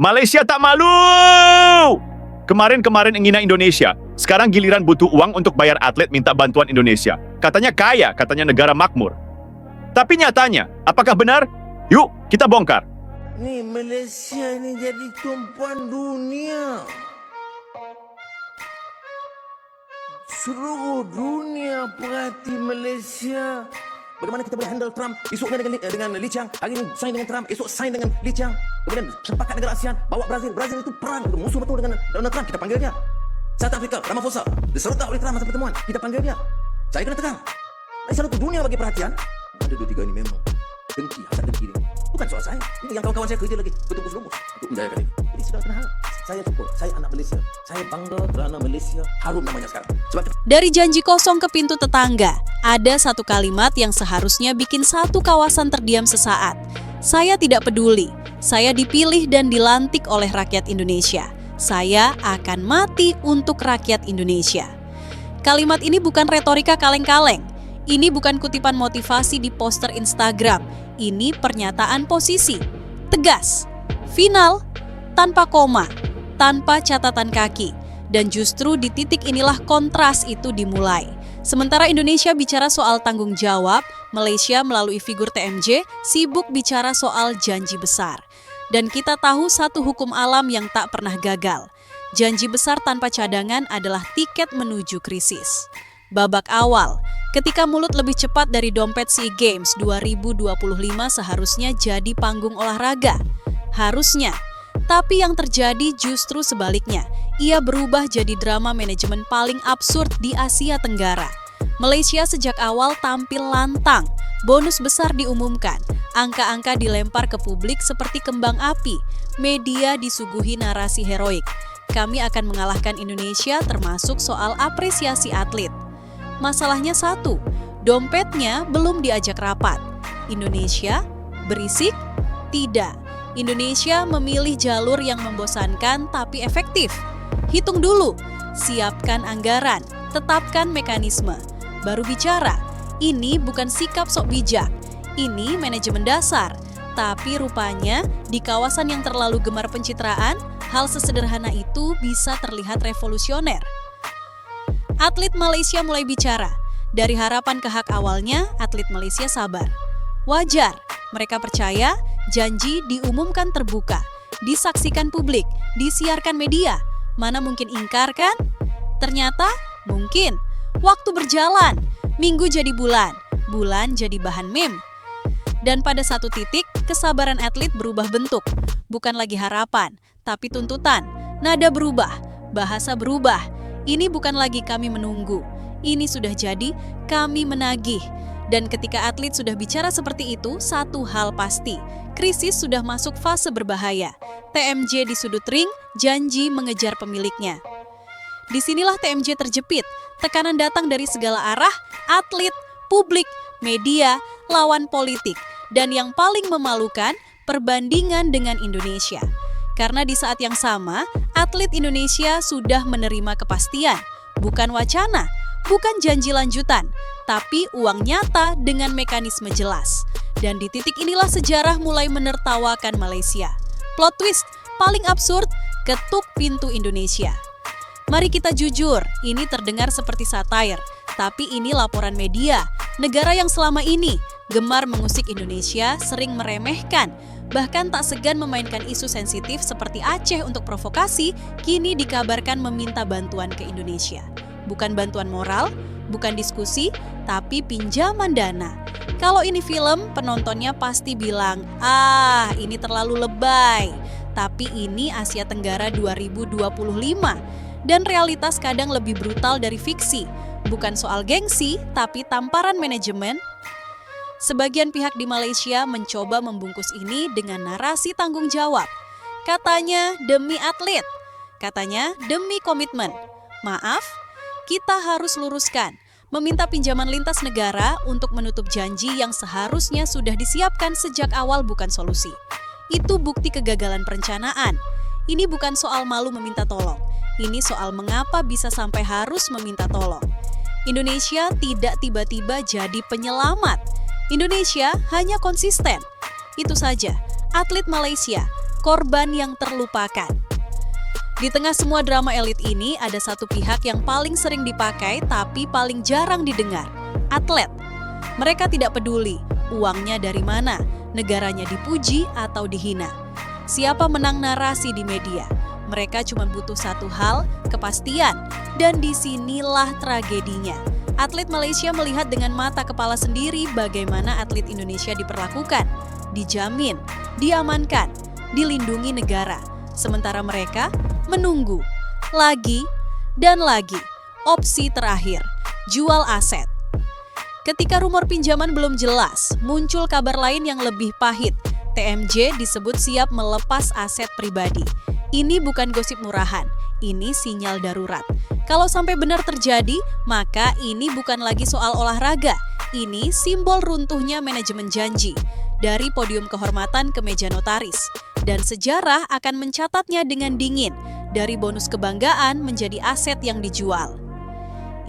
Malaysia tak malu! Kemarin-kemarin menghina Indonesia, sekarang giliran butuh uang untuk bayar atlet minta bantuan Indonesia. Katanya kaya, katanya negara makmur. Tapi nyatanya, apakah benar? Yuk, kita bongkar. Nih Malaysia ini jadi tumpuan dunia. Seluruh dunia perhati Malaysia. Bagaimana kita boleh handle Trump? Esoknya dengan Lee Chiang, hari ini sign dengan Trump, esok sign dengan Lee Chiang. Kemudian sepakat negara ASEAN, bawa Brazil. Brazil itu perang, itu musuh betul dengan Donald Trump. Kita panggil dia. South Africa, Ramaphosa, disertai oleh Trump masa pertemuan. Kita panggil dia. Saya kena tegang. Seluruh dunia bagi perhatian. Ada 2-3 ini memang dengki, hasad dengki ini. Bukan soal saya. Ini yang kawan-kawan saya kerja lagi ketungkus lumus untuk menjayakan ini. Jadi segala kena hal. Saya syukur, saya anak Malaysia. Saya bangga kerana Malaysia harum namanya sekarang. Sebab Dari janji kosong ke pintu tetangga, ada satu kalimat yang seharusnya bikin satu kawasan terdiam sesaat. Saya tidak peduli. Saya dipilih dan dilantik oleh rakyat Indonesia. Saya akan mati untuk rakyat Indonesia. Kalimat ini bukan retorika kaleng-kaleng. Ini bukan kutipan motivasi di poster Instagram. Ini pernyataan posisi. Tegas, final, tanpa koma, tanpa catatan kaki. Dan justru di titik inilah kontras itu dimulai. Sementara Indonesia bicara soal tanggung jawab, Malaysia melalui figur TMJ sibuk bicara soal janji besar. Dan kita tahu satu hukum alam yang tak pernah gagal. Janji besar tanpa cadangan adalah tiket menuju krisis. Babak awal, ketika mulut lebih cepat dari dompet SEA Games 2025 seharusnya jadi panggung olahraga. Harusnya. Tapi yang terjadi justru sebaliknya. Ia berubah jadi drama manajemen paling absurd di Asia Tenggara. Malaysia sejak awal tampil lantang. Bonus besar diumumkan. Angka-angka dilempar ke publik seperti kembang api. Media disuguhi narasi heroik. Kami akan mengalahkan Indonesia termasuk soal apresiasi atlet. Masalahnya satu, dompetnya belum diajak rapat. Indonesia berisik? Tidak. Indonesia memilih jalur yang membosankan tapi efektif. Hitung dulu, siapkan anggaran, tetapkan mekanisme. Baru bicara, ini bukan sikap sok bijak, ini manajemen dasar. Tapi rupanya di kawasan yang terlalu gemar pencitraan, hal sesederhana itu bisa terlihat revolusioner. Atlet Malaysia mulai bicara. Dari harapan ke hak awalnya, atlet Malaysia sabar. Wajar, mereka percaya janji diumumkan terbuka, disaksikan publik, disiarkan media. Mana mungkin ingkar kan? Ternyata mungkin. Waktu berjalan, minggu jadi bulan, bulan jadi bahan meme. Dan pada satu titik, kesabaran atlet berubah bentuk. Bukan lagi harapan, tapi tuntutan. Nada berubah, bahasa berubah. Ini bukan lagi kami menunggu. Ini sudah jadi, kami menagih. Dan ketika atlet sudah bicara seperti itu, satu hal pasti. Krisis sudah masuk fase berbahaya. TMJ di sudut ring, janji mengejar pemiliknya. Disinilah TMJ terjepit. Tekanan datang dari segala arah, atlet, publik, media, lawan politik. Dan yang paling memalukan, perbandingan dengan Indonesia. Karena di saat yang sama, atlet Indonesia sudah menerima kepastian. Bukan wacana, bukan janji lanjutan, tapi uang nyata dengan mekanisme jelas. Dan di titik inilah sejarah mulai menertawakan Malaysia. Plot twist paling absurd, ketuk pintu Indonesia. Mari kita jujur, ini terdengar seperti satair, tapi ini laporan media. Negara yang selama ini gemar mengusik Indonesia sering meremehkan, bahkan tak segan memainkan isu sensitif seperti Aceh untuk provokasi, kini dikabarkan meminta bantuan ke Indonesia. Bukan bantuan moral, bukan diskusi, tapi pinjaman dana. Kalau ini film, penontonnya pasti bilang, ini terlalu lebay. Tapi ini Asia Tenggara 2025. Dan realitas kadang lebih brutal dari fiksi. Bukan soal gengsi, tapi tamparan manajemen. Sebagian pihak di Malaysia mencoba membungkus ini dengan narasi tanggung jawab. Katanya demi atlet, katanya demi komitmen. Maaf, kita harus luruskan. Meminta pinjaman lintas negara untuk menutup janji yang seharusnya sudah disiapkan sejak awal bukan solusi. Itu bukti kegagalan perencanaan. Ini bukan soal malu meminta tolong. Ini soal mengapa bisa sampai harus meminta tolong. Indonesia tidak tiba-tiba jadi penyelamat. Indonesia hanya konsisten. Itu saja. Atlet Malaysia korban yang terlupakan. Di tengah semua drama elit ini, ada satu pihak yang paling sering dipakai tapi paling jarang didengar, atlet. Mereka tidak peduli uangnya dari mana, negaranya dipuji atau dihina. Siapa menang narasi di media? Mereka cuma butuh satu hal, kepastian. Dan disinilah tragedinya. Atlet Malaysia melihat dengan mata kepala sendiri bagaimana atlet Indonesia diperlakukan, dijamin, diamankan, dilindungi negara. Sementara mereka menunggu lagi dan lagi. Opsi terakhir, jual aset. Ketika rumor pinjaman belum jelas, muncul kabar lain yang lebih pahit. TMJ disebut siap melepas aset pribadi. Ini bukan gosip murahan, ini sinyal darurat. Kalau sampai benar terjadi, maka ini bukan lagi soal olahraga. Ini simbol runtuhnya manajemen janji. Dari podium kehormatan ke meja notaris. Dan sejarah akan mencatatnya dengan dingin. Dari bonus kebanggaan menjadi aset yang dijual.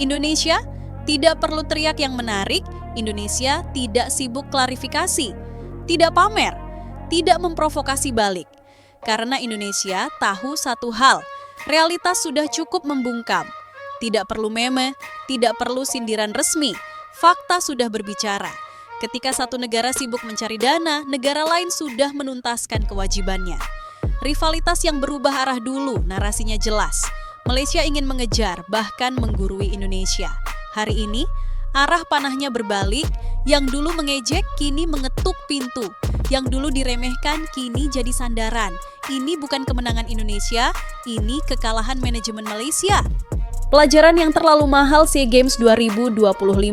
Indonesia tidak perlu teriak yang menarik. Indonesia tidak sibuk klarifikasi. Tidak pamer. Tidak memprovokasi balik. Karena Indonesia tahu satu hal. Realitas sudah cukup membungkam. Tidak perlu meme. Tidak perlu sindiran resmi. Fakta sudah berbicara. Ketika satu negara sibuk mencari dana, negara lain sudah menuntaskan kewajibannya. Rivalitas yang berubah arah dulu, narasinya jelas. Malaysia ingin mengejar, bahkan menggurui Indonesia. Hari ini, arah panahnya berbalik. Yang dulu mengejek, kini mengetuk pintu. Yang dulu diremehkan, kini jadi sandaran. Ini bukan kemenangan Indonesia, ini kekalahan manajemen Malaysia. Pelajaran yang terlalu mahal SEA Games 2025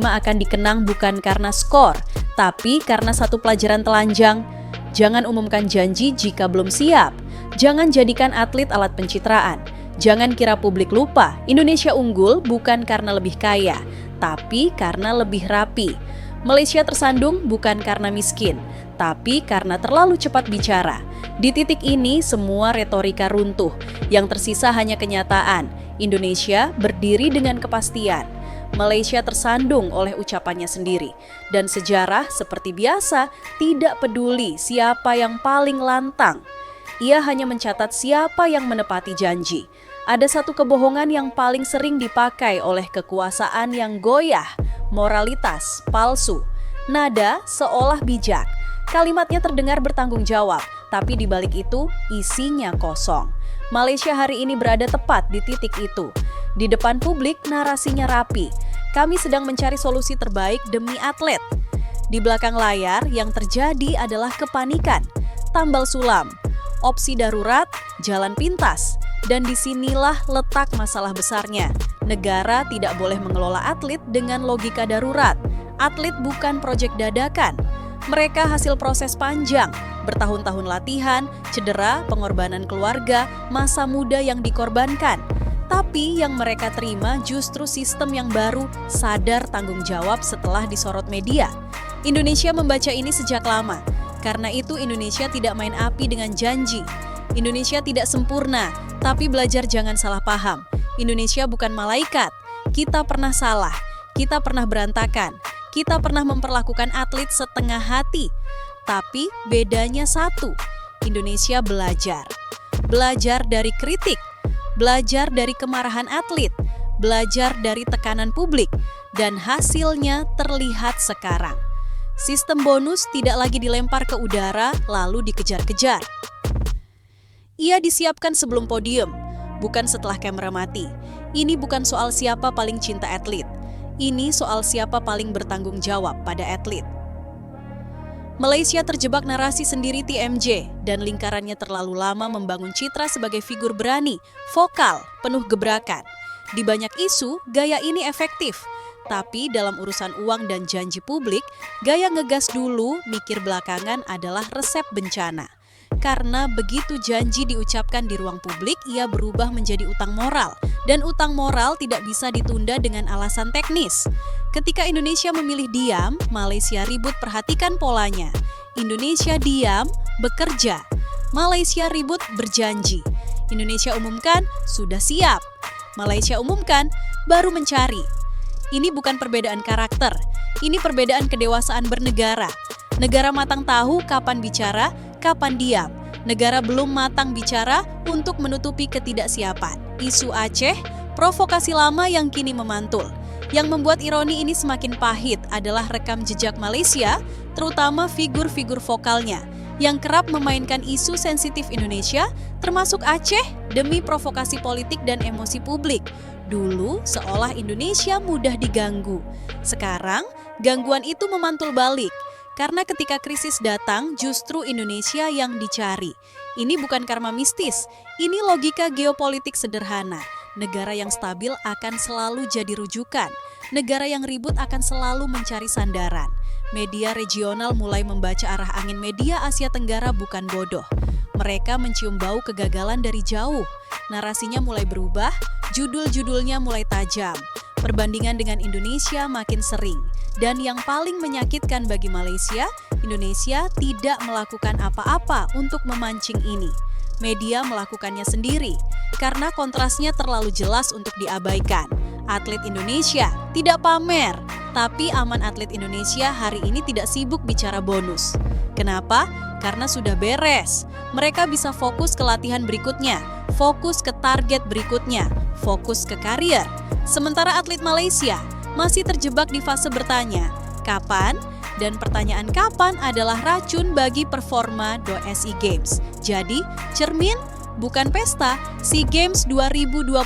akan dikenang bukan karena skor, tapi karena satu pelajaran telanjang. Jangan umumkan janji jika belum siap. Jangan jadikan atlet alat pencitraan. Jangan kira publik lupa, Indonesia unggul bukan karena lebih kaya, tapi karena lebih rapi. Malaysia tersandung bukan karena miskin, tapi karena terlalu cepat bicara. Di titik ini semua retorika runtuh, yang tersisa hanya kenyataan. Indonesia berdiri dengan kepastian. Malaysia tersandung oleh ucapannya sendiri. Dan sejarah seperti biasa tidak peduli siapa yang paling lantang. Ia hanya mencatat siapa yang menepati janji. Ada satu kebohongan yang paling sering dipakai oleh kekuasaan yang goyah, moralitas palsu, nada seolah bijak. Kalimatnya terdengar bertanggung jawab, tapi di balik itu isinya kosong. Malaysia hari ini berada tepat di titik itu. Di depan publik narasinya rapi. Kami sedang mencari solusi terbaik demi atlet. Di belakang layar yang terjadi adalah kepanikan, tambal sulam, opsi darurat, jalan pintas. Dan disinilah letak masalah besarnya. Negara tidak boleh mengelola atlet dengan logika darurat. Atlet bukan proyek dadakan. Mereka hasil proses panjang, bertahun-tahun latihan, cedera, pengorbanan keluarga, masa muda yang dikorbankan. Tapi yang mereka terima justru sistem yang baru, sadar tanggung jawab setelah disorot media. Indonesia membaca ini sejak lama. Karena itu Indonesia tidak main api dengan janji. Indonesia tidak sempurna, tapi belajar jangan salah paham. Indonesia bukan malaikat. Kita pernah salah, kita pernah berantakan. Kita pernah memperlakukan atlet setengah hati, tapi bedanya satu, Indonesia belajar. Belajar dari kritik, belajar dari kemarahan atlet, belajar dari tekanan publik, dan hasilnya terlihat sekarang. Sistem bonus tidak lagi dilempar ke udara lalu dikejar-kejar. Ia disiapkan sebelum podium, bukan setelah kamera mati. Ini bukan soal siapa paling cinta atlet. Ini soal siapa paling bertanggung jawab pada atlet. Malaysia terjebak narasi sendiri TMJ dan lingkarannya terlalu lama membangun citra sebagai figur berani, vokal, penuh gebrakan. Di banyak isu, gaya ini efektif. Tapi dalam urusan uang dan janji publik, gaya ngegas dulu, mikir belakangan adalah resep bencana. Karena begitu janji diucapkan di ruang publik, ia berubah menjadi utang moral. Dan utang moral tidak bisa ditunda dengan alasan teknis. Ketika Indonesia memilih diam, Malaysia ribut, perhatikan polanya. Indonesia diam, bekerja. Malaysia ribut, berjanji. Indonesia umumkan, sudah siap. Malaysia umumkan, baru mencari. Ini bukan perbedaan karakter, ini perbedaan kedewasaan bernegara. Negara matang tahu kapan bicara, kapan diam. Negara belum matang bicara untuk menutupi ketidaksiapan. Isu Aceh, provokasi lama yang kini memantul. Yang membuat ironi ini semakin pahit adalah rekam jejak Malaysia, terutama figur-figur vokalnya, yang kerap memainkan isu sensitif Indonesia, termasuk Aceh, demi provokasi politik dan emosi publik. Dulu seolah Indonesia mudah diganggu. Sekarang, gangguan itu memantul balik. Karena ketika krisis datang, justru Indonesia yang dicari. Ini bukan karma mistis, ini logika geopolitik sederhana. Negara yang stabil akan selalu jadi rujukan. Negara yang ribut akan selalu mencari sandaran. Media regional mulai membaca arah angin media Asia Tenggara bukan bodoh. Mereka mencium bau kegagalan dari jauh. Narasinya mulai berubah, judul-judulnya mulai tajam. Perbandingan dengan Indonesia makin sering. Dan yang paling menyakitkan bagi Malaysia, Indonesia tidak melakukan apa-apa untuk memancing ini. Media melakukannya sendiri, karena kontrasnya terlalu jelas untuk diabaikan. Atlet Indonesia tidak pamer, tapi aman atlet Indonesia hari ini tidak sibuk bicara bonus. Kenapa? Karena sudah beres. Mereka bisa fokus ke latihan berikutnya, fokus ke target berikutnya, fokus ke karier. Sementara atlet Malaysia masih terjebak di fase bertanya, kapan? Dan pertanyaan kapan adalah racun bagi performa SEA Games. Jadi, cermin bukan pesta, SEA Games 2025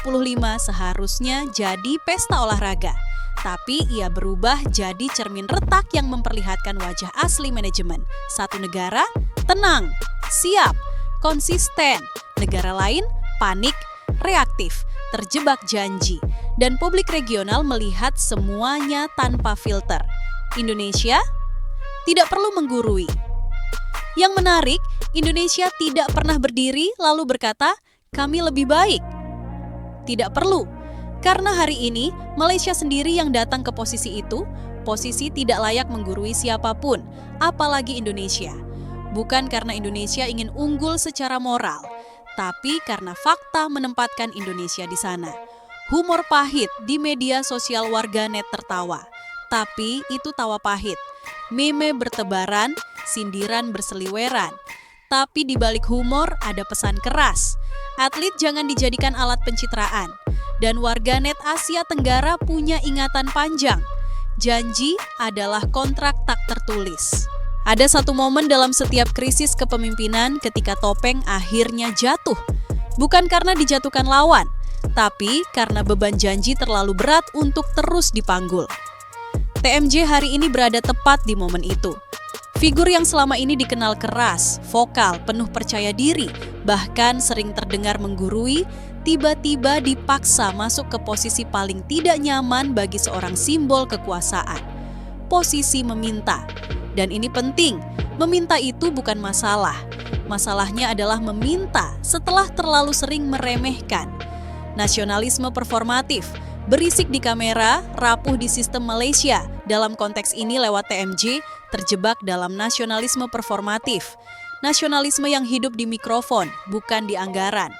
seharusnya jadi pesta olahraga. Tapi ia berubah jadi cermin retak yang memperlihatkan wajah asli manajemen. Satu negara, tenang, siap, konsisten. Negara lain, panik, reaktif, terjebak janji. Dan publik regional melihat semuanya tanpa filter. Indonesia tidak perlu menggurui. Yang menarik, Indonesia tidak pernah berdiri lalu berkata, kami lebih baik. Tidak perlu, karena hari ini Malaysia sendiri yang datang ke posisi itu, posisi tidak layak menggurui siapapun, apalagi Indonesia. Bukan karena Indonesia ingin unggul secara moral, tapi karena fakta menempatkan Indonesia di sana. Humor pahit di media sosial warganet tertawa, tapi itu tawa pahit. Meme bertebaran, sindiran berseliweran. Tapi di balik humor ada pesan keras. Atlet jangan dijadikan alat pencitraan. Dan warganet Asia Tenggara punya ingatan panjang. Janji adalah kontrak tak tertulis. Ada satu momen dalam setiap krisis kepemimpinan ketika topeng akhirnya jatuh. Bukan karena dijatuhkan lawan, tapi karena beban janji terlalu berat untuk terus dipanggul. TMJ hari ini berada tepat di momen itu. Figur yang selama ini dikenal keras, vokal, penuh percaya diri, bahkan sering terdengar menggurui, tiba-tiba dipaksa masuk ke posisi paling tidak nyaman bagi seorang simbol kekuasaan. Posisi meminta. Dan ini penting, meminta itu bukan masalah. Masalahnya adalah meminta setelah terlalu sering meremehkan. Nasionalisme performatif, berisik di kamera, rapuh di sistem Malaysia. Dalam konteks ini lewat TMJ, terjebak dalam nasionalisme performatif. Nasionalisme yang hidup di mikrofon, bukan di anggaran.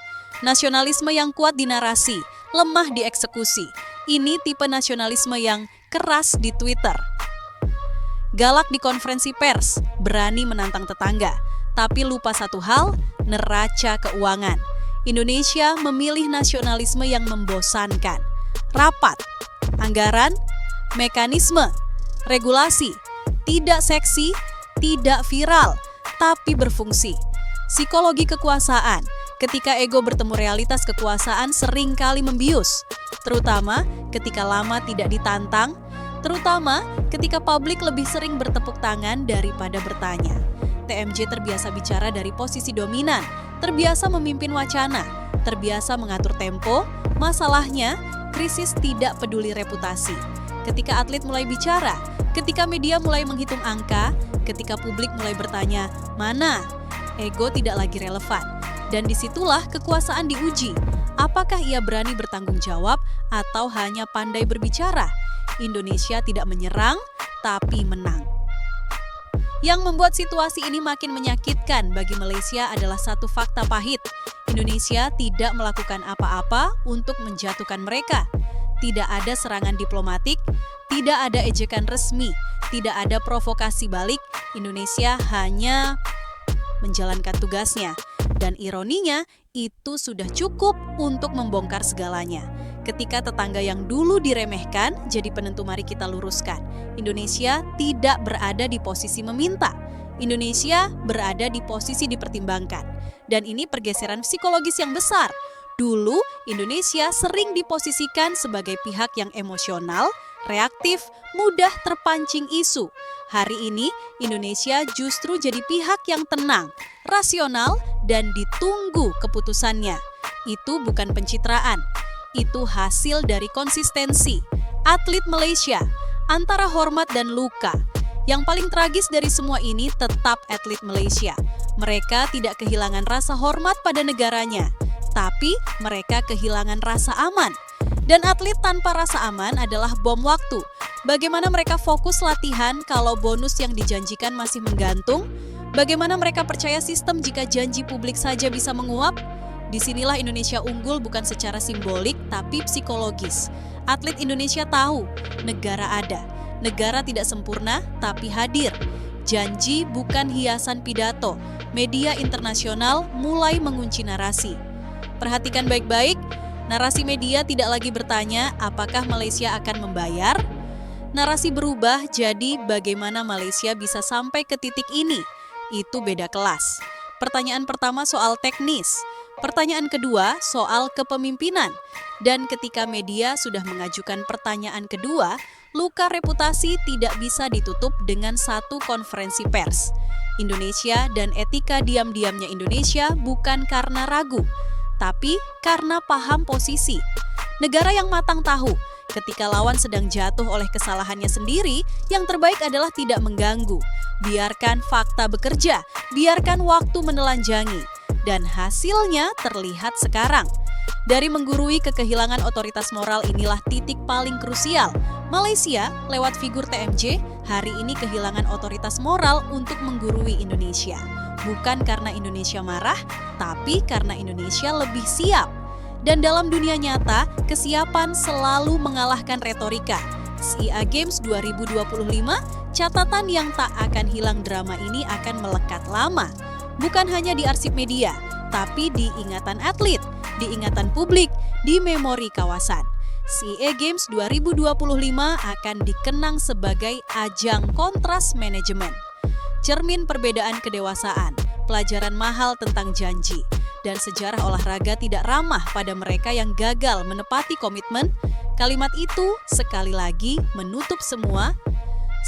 Nasionalisme yang kuat di narasi, lemah di eksekusi. Ini tipe nasionalisme yang keras di Twitter. Galak di konferensi pers, berani menantang tetangga. Tapi lupa satu hal, neraca keuangan. Indonesia memilih nasionalisme yang membosankan. Rapat, anggaran, mekanisme, regulasi, tidak seksi, tidak viral, tapi berfungsi. Psikologi kekuasaan, ketika ego bertemu realitas kekuasaan seringkali membius, terutama ketika lama tidak ditantang, terutama ketika publik lebih sering bertepuk tangan daripada bertanya. TMJ terbiasa bicara dari posisi dominan, terbiasa memimpin wacana, terbiasa mengatur tempo. Masalahnya, krisis tidak peduli reputasi. Ketika atlet mulai bicara, ketika media mulai menghitung angka, ketika publik mulai bertanya, mana? Ego tidak lagi relevan. Dan disitulah kekuasaan diuji. Apakah ia berani bertanggung jawab atau hanya pandai berbicara? Indonesia tidak menyerang, tapi menang. Yang membuat situasi ini makin menyakitkan bagi Malaysia adalah satu fakta pahit. Indonesia tidak melakukan apa-apa untuk menjatuhkan mereka. Tidak ada serangan diplomatik, tidak ada ejekan resmi, tidak ada provokasi balik. Indonesia hanya menjalankan tugasnya. Dan ironinya, itu sudah cukup untuk membongkar segalanya. Ketika tetangga yang dulu diremehkan jadi penentu, mari kita luruskan. Indonesia tidak berada di posisi meminta. Indonesia berada di posisi dipertimbangkan. Dan ini pergeseran psikologis yang besar. Dulu, Indonesia sering diposisikan sebagai pihak yang emosional, reaktif, mudah terpancing isu. Hari ini, Indonesia justru jadi pihak yang tenang, rasional, dan ditunggu keputusannya. Itu bukan pencitraan, itu hasil dari konsistensi. Atlet Malaysia, antara hormat dan luka. Yang paling tragis dari semua ini tetap atlet Malaysia. Mereka tidak kehilangan rasa hormat pada negaranya, tapi mereka kehilangan rasa aman. Dan atlet tanpa rasa aman adalah bom waktu. Bagaimana mereka fokus latihan kalau bonus yang dijanjikan masih menggantung? Bagaimana mereka percaya sistem jika janji publik saja bisa menguap? Disinilah Indonesia unggul bukan secara simbolik, tapi psikologis. Atlet Indonesia tahu, negara ada. Negara tidak sempurna, tapi hadir. Janji bukan hiasan pidato. Media internasional mulai mengunci narasi. Perhatikan baik-baik, narasi media tidak lagi bertanya apakah Malaysia akan membayar. Narasi berubah jadi bagaimana Malaysia bisa sampai ke titik ini. Itu beda kelas. Pertanyaan pertama soal teknis. Pertanyaan kedua soal kepemimpinan. Dan ketika media sudah mengajukan pertanyaan kedua, luka reputasi tidak bisa ditutup dengan satu konferensi pers. Indonesia dan etika diam-diamnya Indonesia bukan karena ragu, tapi karena paham posisi. Negara yang matang tahu, ketika lawan sedang jatuh oleh kesalahannya sendiri, yang terbaik adalah tidak mengganggu. Biarkan fakta bekerja, biarkan waktu menelanjangi. Dan hasilnya terlihat sekarang. Dari menggurui ke kehilangan otoritas moral inilah titik paling krusial. Malaysia, lewat figur TMJ, hari ini kehilangan otoritas moral untuk menggurui Indonesia. Bukan karena Indonesia marah, tapi karena Indonesia lebih siap. Dan dalam dunia nyata, kesiapan selalu mengalahkan retorika. SEA Games 2025, catatan yang tak akan hilang drama ini akan melekat lama. Bukan hanya di arsip media, tapi di ingatan atlet, di ingatan publik, di memori kawasan. SEA Games 2025 akan dikenang sebagai ajang kontras manajemen. Cermin perbedaan kedewasaan, pelajaran mahal tentang janji, dan sejarah olahraga tidak ramah pada mereka yang gagal menepati komitmen. Kalimat itu sekali lagi menutup semua.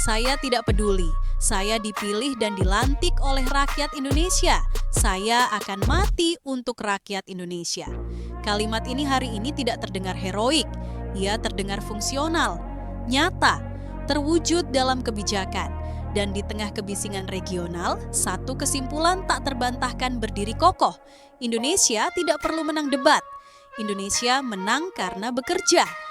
Saya tidak peduli, saya dipilih dan dilantik oleh rakyat Indonesia. Saya akan mati untuk rakyat Indonesia. Kalimat ini hari ini tidak terdengar heroik, ia terdengar fungsional, nyata, terwujud dalam kebijakan. Dan di tengah kebisingan regional, satu kesimpulan tak terbantahkan berdiri kokoh. Indonesia tidak perlu menang debat. Indonesia menang karena bekerja.